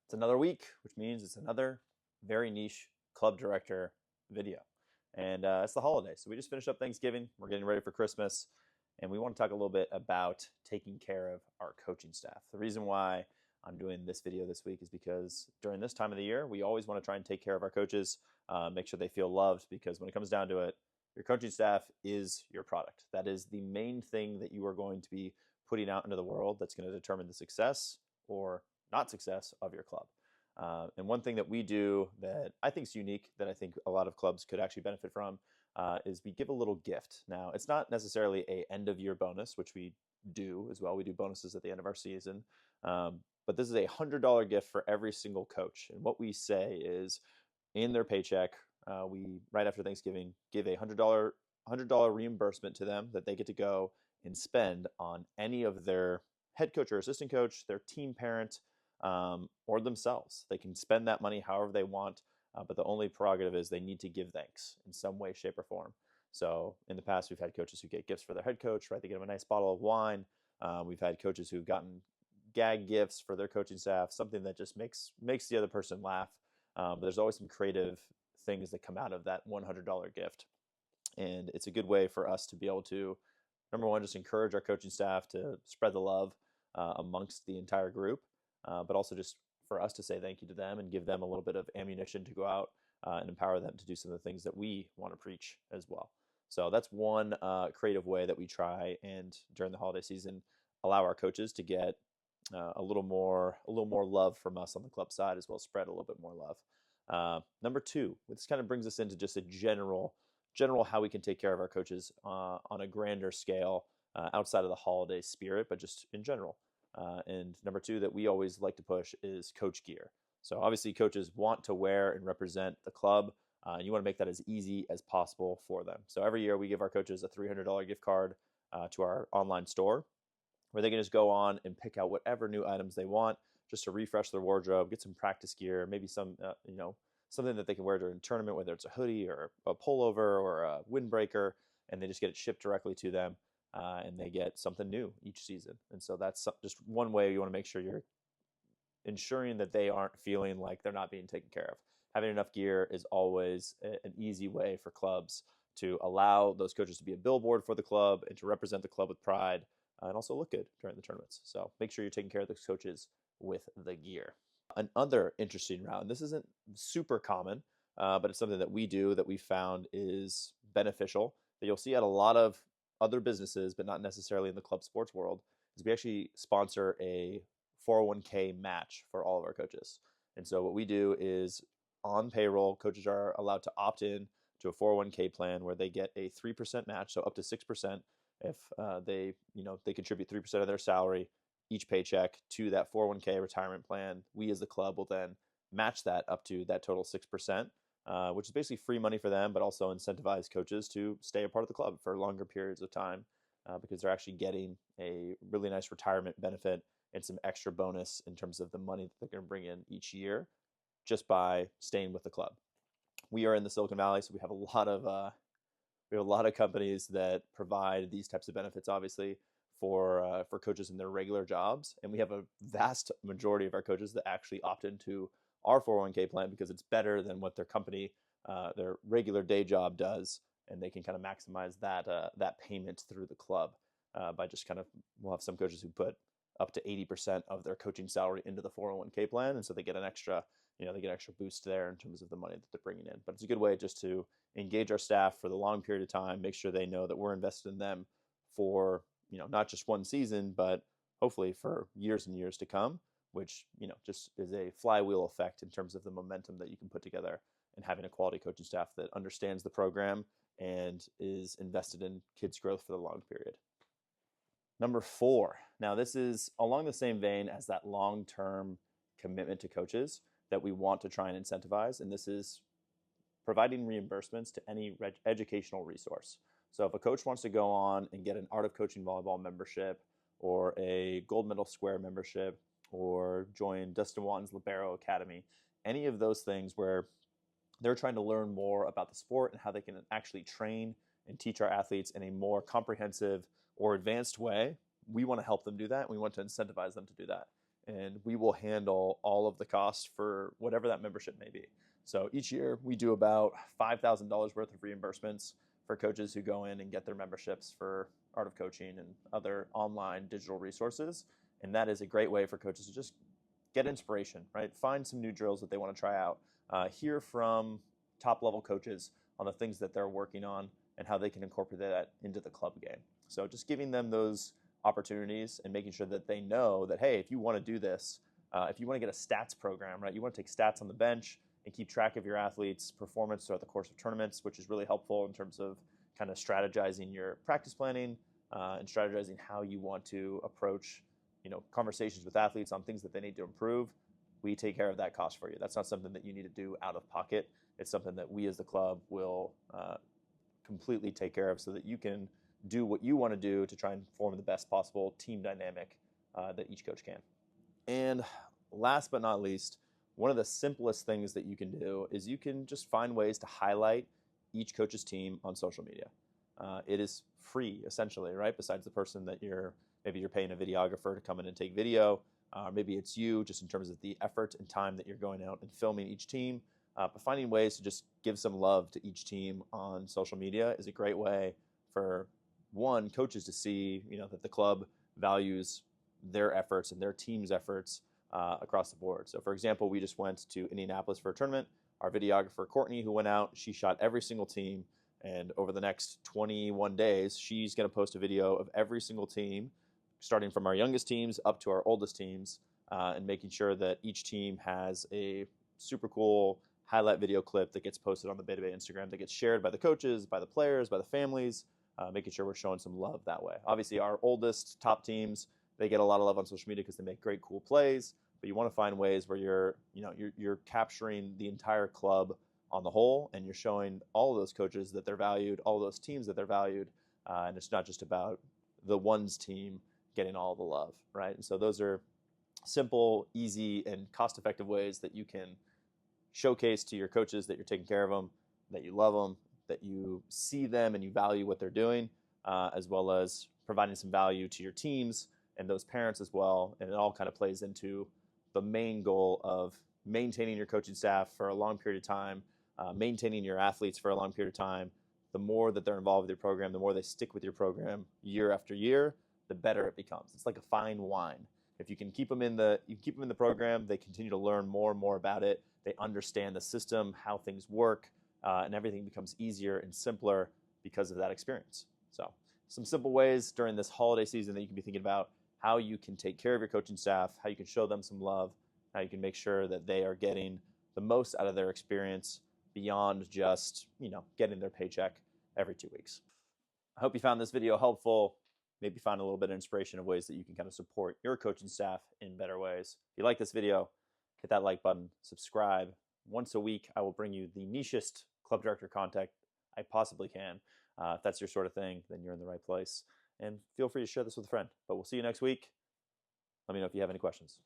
It's another week, which means it's another very niche club director video. And it's the holiday. So we just finished up Thanksgiving. We're getting ready for Christmas. And we want to talk a little bit about taking care of our coaching staff. The reason why I'm doing this video this week is because during this time of the year, we always want to try and take care of our coaches, make sure they feel loved, because when it comes down to it, your coaching staff is your product. That is the main thing that you are going to be putting out into the world that's going to determine the success or not success of your club. And one thing that we do that I think is unique, that I think a lot of clubs could actually benefit from, is we give a little gift. Now, it's not necessarily a end of year bonus, which we do as well. We do bonuses at the end of our season. But this is a $100 gift for every single coach. And what we say is, in their paycheck, we, right after Thanksgiving, give a $100 reimbursement to them that they get to go and spend on any of their head coach or assistant coach, their team parent, or themselves. They can spend that money however they want, but the only prerogative is they need to give thanks in some way, shape, or form. So in the past, we've had coaches who get gifts for their head coach, right? They get them a nice bottle of wine. We've had coaches who've gotten gag gifts for their coaching staff, something that just makes the other person laugh. But there's always some creative things that come out of that $100 gift. And it's a good way for us to be able to, number one, just encourage our coaching staff to spread the love amongst the entire group, but also just for us to say thank you to them and give them a little bit of ammunition to go out and empower them to do some of the things that we want to preach as well. So that's one creative way that we try, and during the holiday season, allow our coaches to get a little more love from us on the club side, as well as spread a little bit more love. Number two, this kind of brings us into just a general how we can take care of our coaches on a grander scale outside of the holiday spirit, but just in general. And number two that we always like to push is coach gear. So obviously coaches want to wear and represent the club. And you want to make that as easy as possible for them. So every year we give our coaches a $300 gift card to our online store, where they can just go on and pick out whatever new items they want just to refresh their wardrobe, get some practice gear, maybe some, something that they can wear during a tournament, whether it's a hoodie or a pullover or a windbreaker, and they just get it shipped directly to them. And they get something new each season. And so that's just one way you want to make sure you're ensuring that they aren't feeling like they're not being taken care of. Having enough gear is always an easy way for clubs to allow those coaches to be a billboard for the club and to represent the club with pride and also look good during the tournaments. So make sure you're taking care of those coaches with the gear. Another interesting route, and this isn't super common, but it's something that we do that we found is beneficial, that you'll see at a lot of other businesses, but not necessarily in the club sports world, is we actually sponsor a 401k match for all of our coaches. And so what we do is, on payroll, coaches are allowed to opt in to a 401k plan where they get a 3% match, so up to 6% if they contribute 3% of their salary each paycheck to that 401k retirement plan. We as the club will then match that up to that total 6%. Which is basically free money for them, but also incentivize coaches to stay a part of the club for longer periods of time because they're actually getting a really nice retirement benefit and some extra bonus in terms of the money that they're going to bring in each year just by staying with the club. We are in the Silicon Valley, so we have a lot of companies that provide these types of benefits, obviously, for coaches in their regular jobs, and we have a vast majority of our coaches that actually opt into our 401k plan because it's better than what their company, their regular day job does, and they can kind of maximize that payment through the club by just we'll have some coaches who put up to 80% of their coaching salary into the 401k plan, and so they get an extra boost there in terms of the money that they're bringing in. But it's a good way just to engage our staff for the long period of time, make sure they know that we're invested in them for not just one season, but hopefully for years and years to come, which just is a flywheel effect in terms of the momentum that you can put together and having a quality coaching staff that understands the program and is invested in kids' growth for the long period. Number 4. Now, this is along the same vein as that long-term commitment to coaches that we want to try and incentivize, and this is providing reimbursements to any educational resource. So if a coach wants to go on and get an Art of Coaching Volleyball membership or a Gold Medal Square membership or join Dustin Watton's Libero Academy, any of those things where they're trying to learn more about the sport and how they can actually train and teach our athletes in a more comprehensive or advanced way, we want to help them do that. We want to incentivize them to do that. and we will handle all of the costs for whatever that membership may be. So each year we do about $5,000 worth of reimbursements for coaches who go in and get their memberships for Art of Coaching and other online digital resources. And that is a great way for coaches to just get inspiration, right? Find some new drills that they want to try out, hear from top level coaches on the things that they're working on and how they can incorporate that into the club game. So just giving them those opportunities and making sure that they know that, hey, if you want to do this, if you want to get a stats program, right, you want to take stats on the bench and keep track of your athletes' performance throughout the course of tournaments, which is really helpful in terms of kind of strategizing your practice planning and strategizing how you want to approach, conversations with athletes on things that they need to improve. We take care of that cost for you. That's not something that you need to do out of pocket. It's something that we as the club will completely take care of so that you can do what you want to do to try and form the best possible team dynamic that each coach can. And last but not least, one of the simplest things that you can do is you can just find ways to highlight each coach's team on social media. It is free, essentially, right? Besides the person that maybe you're paying a videographer to come in and take video. Maybe it's you, just in terms of the effort and time that you're going out and filming each team. But finding ways to just give some love to each team on social media is a great way for, one, coaches to see, that the club values their efforts and their team's efforts across the board. So, for example, we just went to Indianapolis for a tournament. Our videographer, Courtney, who went out, she shot every single team. And over the next 21 days, she's going to post a video of every single team, starting from our youngest teams up to our oldest teams, and making sure that each team has a super cool highlight video clip that gets posted on the Bay to Bay Instagram that gets shared by the coaches, by the players, by the families, making sure we're showing some love that way. Obviously, our oldest top teams, they get a lot of love on social media because they make great, cool plays, but you want to find ways where you're capturing the entire club on the whole, and you're showing all of those coaches that they're valued, all those teams that they're valued, and it's not just about the one's team getting all the love, right? And so those are simple, easy, and cost-effective ways that you can showcase to your coaches that you're taking care of them, that you love them, that you see them and you value what they're doing, as well as providing some value to your teams and those parents as well. And it all kind of plays into the main goal of maintaining your coaching staff for a long period of time, maintaining your athletes for a long period of time. The more that they're involved with your program, the more they stick with your program year after year, the better it becomes. It's like a fine wine. If you can keep them in the program, they continue to learn more and more about it. They understand the system, how things work, and everything becomes easier and simpler because of that experience. So some simple ways during this holiday season that you can be thinking about how you can take care of your coaching staff, how you can show them some love, how you can make sure that they are getting the most out of their experience beyond just, getting their paycheck every 2 weeks. I hope you found this video helpful. Maybe find a little bit of inspiration of ways that you can kind of support your coaching staff in better ways. If you like this video, hit that like button, subscribe. Once a week, I will bring you the nichest club director content I possibly can. If that's your sort of thing, then you're in the right place. And feel free to share this with a friend. But we'll see you next week. Let me know if you have any questions.